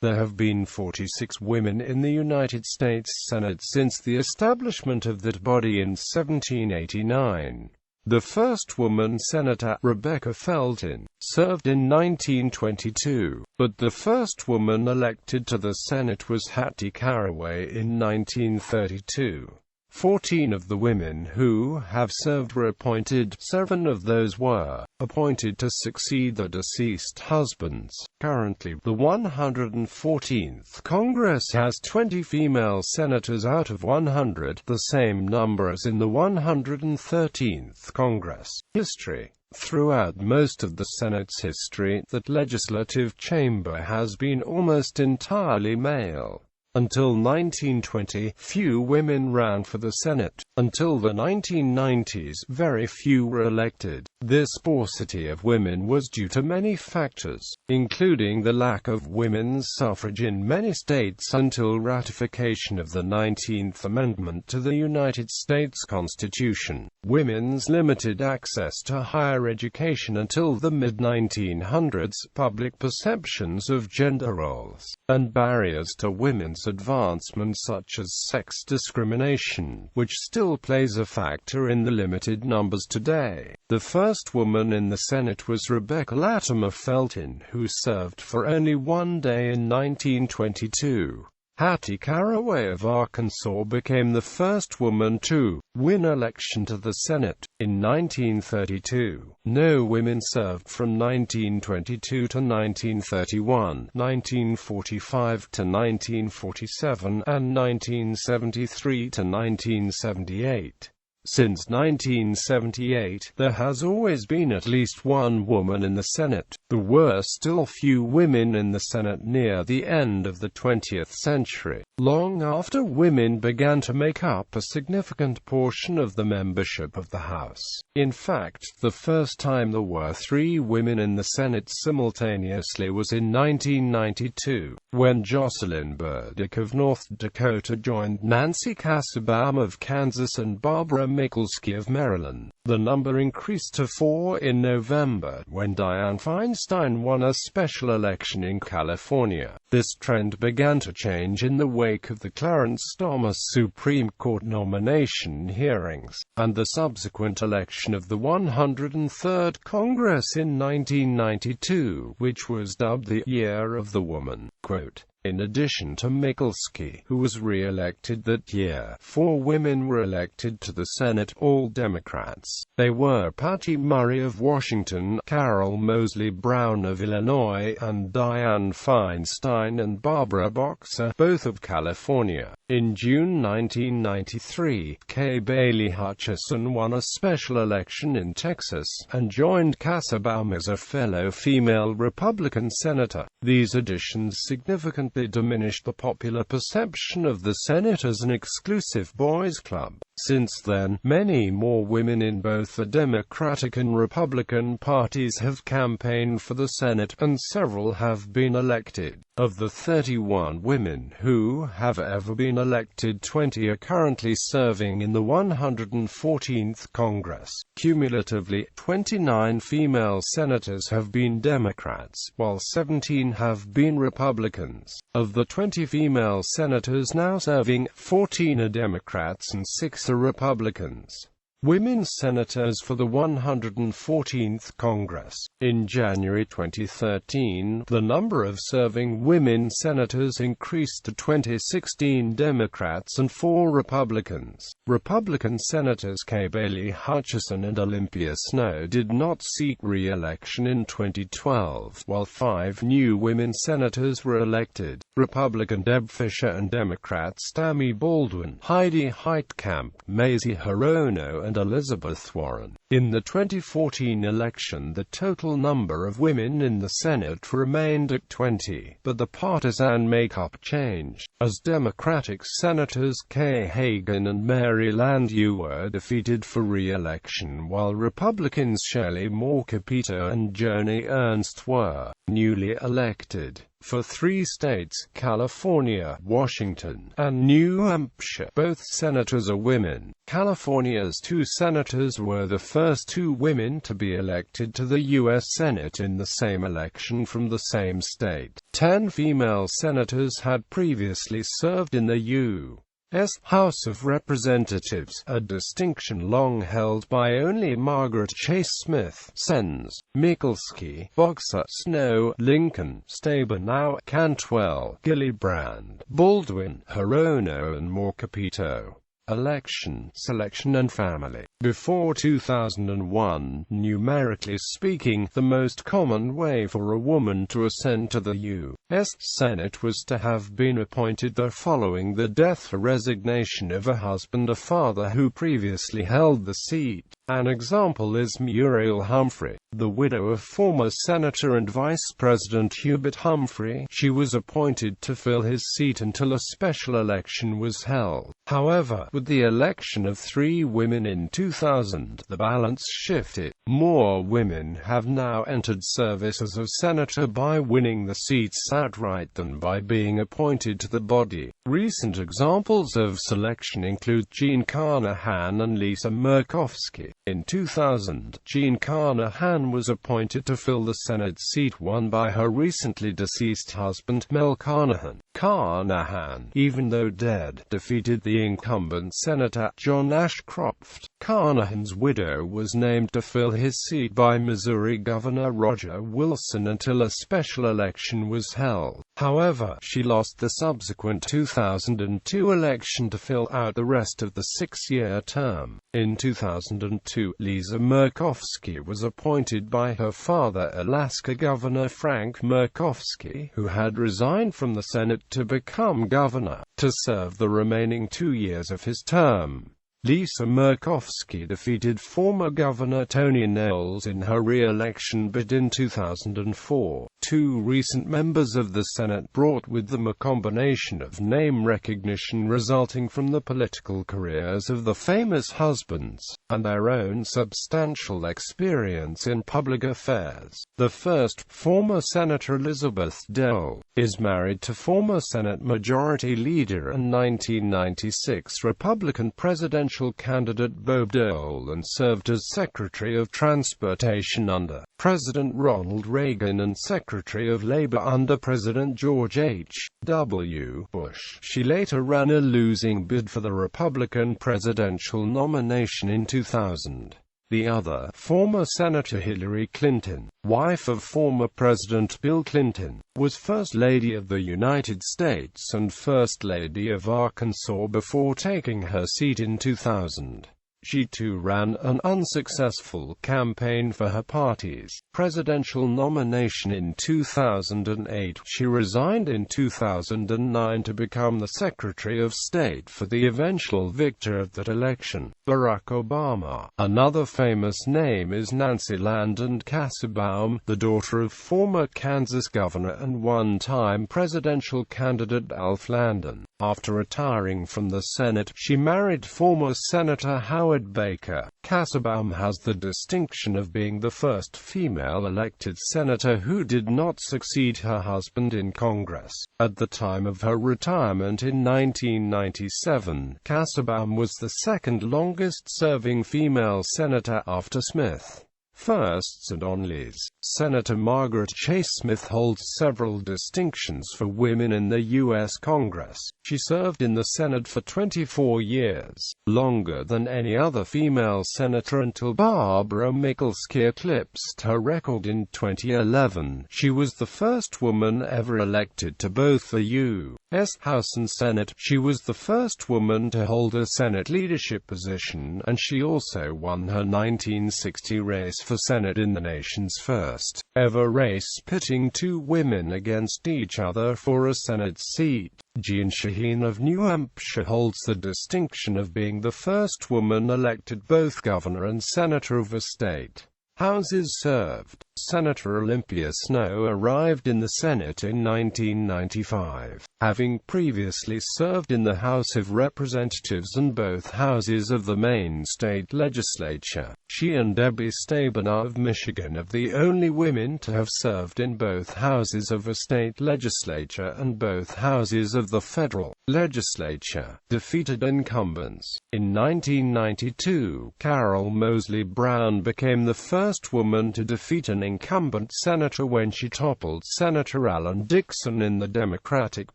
There have been 46 women in the United States Senate since the establishment of that body in 1789. The first woman senator, Rebecca Felton, served in 1922, but the first woman elected to the Senate was Hattie Caraway in 1932. 14 of the women who have served were appointed. 7 of those were appointed to succeed their deceased husbands. Currently, the 114th Congress has 20 female senators out of 100, the same number as in the 113th Congress. History. Throughout most of the Senate's history, that legislative chamber has been almost entirely male. Until 1920, few women ran for the Senate. Until the 1990s, very few were elected. This paucity of women was due to many factors, including the lack of women's suffrage in many states until ratification of the 19th Amendment to the United States Constitution, women's limited access to higher education until the mid-1900s, public perceptions of gender roles, and barriers to women's advancement such as sex discrimination, which still plays a factor in the limited numbers today. The first woman in the Senate was Rebecca Latimer Felton, who served for only one day in 1922. Hattie Caraway of Arkansas became the first woman to win election to the Senate in 1932. No women served from 1922 to 1931, 1945 to 1947, and 1973 to 1978. Since 1978, there has always been at least one woman in the Senate. There were still few women in the Senate near the end of the 20th century, long after women began to make up a significant portion of the membership of the House. In fact, the first time there were 3 women in the Senate simultaneously was in 1992, when Jocelyn Burdick of North Dakota joined Nancy Kassebaum of Kansas and Barbara Mikulski of Maryland. The number increased to 4 in November, when Dianne Feinstein won a special election in California. This trend began to change in the wake of the Clarence Thomas Supreme Court nomination hearings, and the subsequent election of the 103rd Congress in 1992, which was dubbed the Year of the Woman. Quote, in addition to Mikulski, who was re-elected that year, 4 women were elected to the Senate, all Democrats. They were Patty Murray of Washington, Carol Moseley Brown of Illinois, and Dianne Feinstein and Barbara Boxer, both of California. In June 1993, Kay Bailey Hutchison won a special election in Texas, and joined Kassebaum as a fellow female Republican senator. These additions significantly diminished the popular perception of the Senate as an exclusive boys' club. Since then, many more women in both the Democratic and Republican parties have campaigned for the Senate, and several have been elected. Of the 31 women who have ever been elected, 20 are currently serving in the 114th Congress. Cumulatively, 29 female senators have been Democrats, while 17 have been Republicans. Of the 20 female senators now serving, 14 are Democrats and 6 are Republicans. Women senators for the 114th Congress. In January 2013, the number of serving women senators increased to 16 Democrats and 4 Republicans. Republican Senators Kay Bailey Hutchison and Olympia Snowe did not seek re-election in 2012, while 5 new women senators were elected. Republican Deb Fischer and Democrats Tammy Baldwin, Heidi Heitkamp, Mazie Hirono, and Elizabeth Warren. In the 2014 election, the total number of women in the Senate remained at 20, but the partisan makeup changed, as Democratic Senators Kay Hagan and Mary Landrieu were defeated for re-election, while Republicans Shelley Moore Capito and Joni Ernst were. newly elected. For 3 states, California, Washington, and New Hampshire, both senators are women. California's 2 senators were the first 2 women to be elected to the U.S. Senate in the same election from the same state. 10 female senators had previously served in the U.S. House of Representatives, a distinction long held by only Margaret Chase Smith, Sens, Mikulski, Boxer, Snow, Lincoln, Stabenow, Cantwell, Gillibrand, Baldwin, Hirono and Morcapito. Election, selection and family. Before 2001, numerically speaking, the most common way for a woman to ascend to the U.S. Senate was to have been appointed there following the death or resignation of a husband or father who previously held the seat. An example is Muriel Humphrey, the widow of former Senator and Vice President Hubert Humphrey. She was appointed to fill his seat until a special election was held. However, with the election of 3 women in 2000, the balance shifted. More women have now entered service as a senator by winning the seats outright than by being appointed to the body. Recent examples of selection include Jean Carnahan and Lisa Murkowski. In 2000, Jean Carnahan was appointed to fill the Senate seat won by her recently deceased husband, Mel Carnahan. Carnahan, even though dead, defeated the incumbent Senator John Ashcroft. Carnahan's widow was named to fill his seat by Missouri Governor Roger Wilson until a special election was held. However, she lost the subsequent 2002 election to fill out the rest of the 6-year term. In 2002, Lisa Murkowski was appointed by her father, Alaska Governor Frank Murkowski, who had resigned from the Senate to become governor, to serve the remaining 2 years of his term. Lisa Murkowski defeated former Governor Tony Knowles in her re-election bid in 2004. 2 recent members of the Senate brought with them a combination of name recognition resulting from the political careers of the famous husbands, and their own substantial experience in public affairs. The first, former Senator Elizabeth Dole, is married to former Senate Majority Leader and 1996 Republican presidential candidate Bo Dole and served as Secretary of Transportation under President Ronald Reagan and Secretary of Labor under President George H.W. Bush. She later ran a losing bid for the Republican presidential nomination in 2000. The other, former Senator Hillary Clinton, wife of former President Bill Clinton, was First Lady of the United States and First Lady of Arkansas before taking her seat in 2000. She too ran an unsuccessful campaign for her party's presidential nomination in 2008. She resigned in 2009 to become the Secretary of State for the eventual victor of that election, Barack Obama. Another famous name is Nancy Landon Kassebaum, the daughter of former Kansas governor and one-time presidential candidate Alf Landon. After retiring from the Senate, she married former Senator Howard Baker. Kassebaum has the distinction of being the first female elected senator who did not succeed her husband in Congress. At the time of her retirement in 1997, Kassebaum was the second longest-serving female senator after Smith. Firsts and onlys. Senator Margaret Chase Smith holds several distinctions for women in the U.S. Congress. She served in the Senate for 24 years, longer than any other female senator until Barbara Mikulski eclipsed her record in 2011. She was the first woman ever elected to both the U.S. House and Senate. She was the first woman to hold a Senate leadership position, and she also won her 1960 race for Senate in the nation's first ever race pitting 2 women against each other for a Senate seat. Jean Shaheen of New Hampshire holds the distinction of being the first woman elected both governor and senator of a state. Houses served. Senator Olympia Snowe arrived in the Senate in 1995, having previously served in the House of Representatives and both houses of the Maine state legislature. She and Debbie Stabenow of Michigan are the only women to have served in both houses of a state legislature and both houses of the federal legislature. Defeated incumbents. In 1992, Carol Moseley Brown became the first woman to defeat an incumbent senator when she toppled Senator Alan Dixon in the Democratic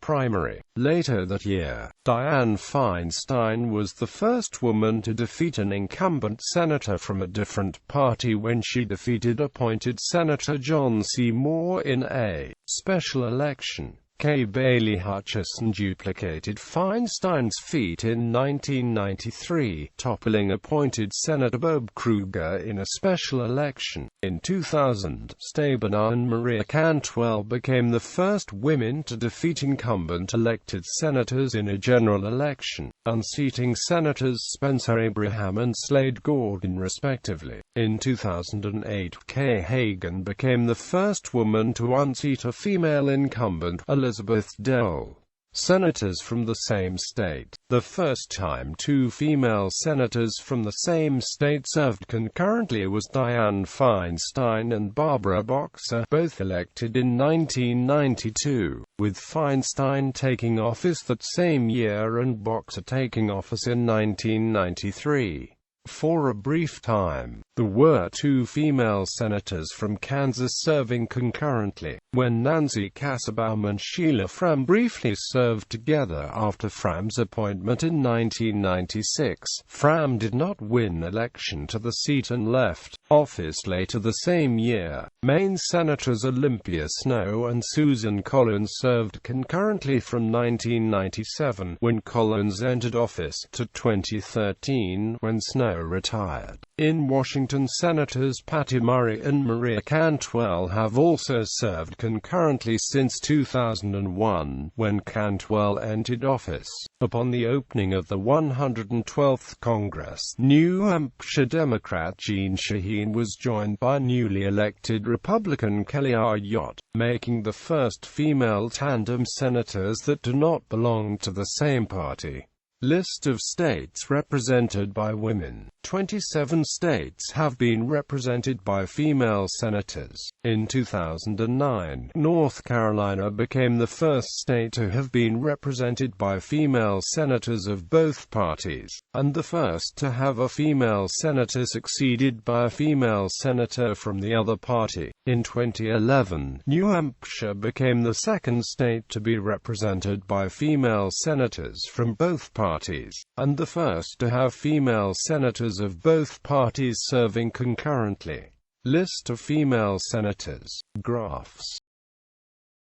primary. Later that year, Dianne Feinstein was the first woman to defeat an incumbent senator from a different party when she defeated appointed Senator John C. Moore in a special election. Kay Bailey Hutchison duplicated Feinstein's feat in 1993, toppling appointed Senator Bob Kruger in a special election. In 2000, Stabenow and Maria Cantwell became the first women to defeat incumbent elected senators in a general election, unseating Senators Spencer Abraham and Slade Gorton respectively. In 2008, Kay Hagan became the first woman to unseat a female incumbent, Elizabeth Dole. Senators from the same state. The first time two female senators from the same state served concurrently was Dianne Feinstein and Barbara Boxer, both elected in 1992, with Feinstein taking office that same year and Boxer taking office in 1993. For a brief time, there were two female senators from Kansas serving concurrently, when Nancy Kassebaum and Sheila Fram briefly served together after Fram's appointment in 1996. Fram did not win election to the seat and left office later the same year. Maine Senators Olympia Snowe and Susan Collins served concurrently from 1997, when Collins entered office, to 2013, when Snowe retired. In Washington, Senators Patty Murray and Maria Cantwell have also served concurrently since 2001, when Cantwell entered office. Upon the opening of the 112th Congress, New Hampshire Democrat Jeanne Shaheen was joined by newly elected Republican Kelly Ayotte, making the first female tandem senators that do not belong to the same party. List of states represented by women. 27 states have been represented by female senators. In 2009, North Carolina became the first state to have been represented by female senators of both parties, and the first to have a female senator succeeded by a female senator from the other party. In 2011, New Hampshire became the second state to be represented by female senators from both parties, and the first to have female senators of both parties serving concurrently. List of female senators. Graphs.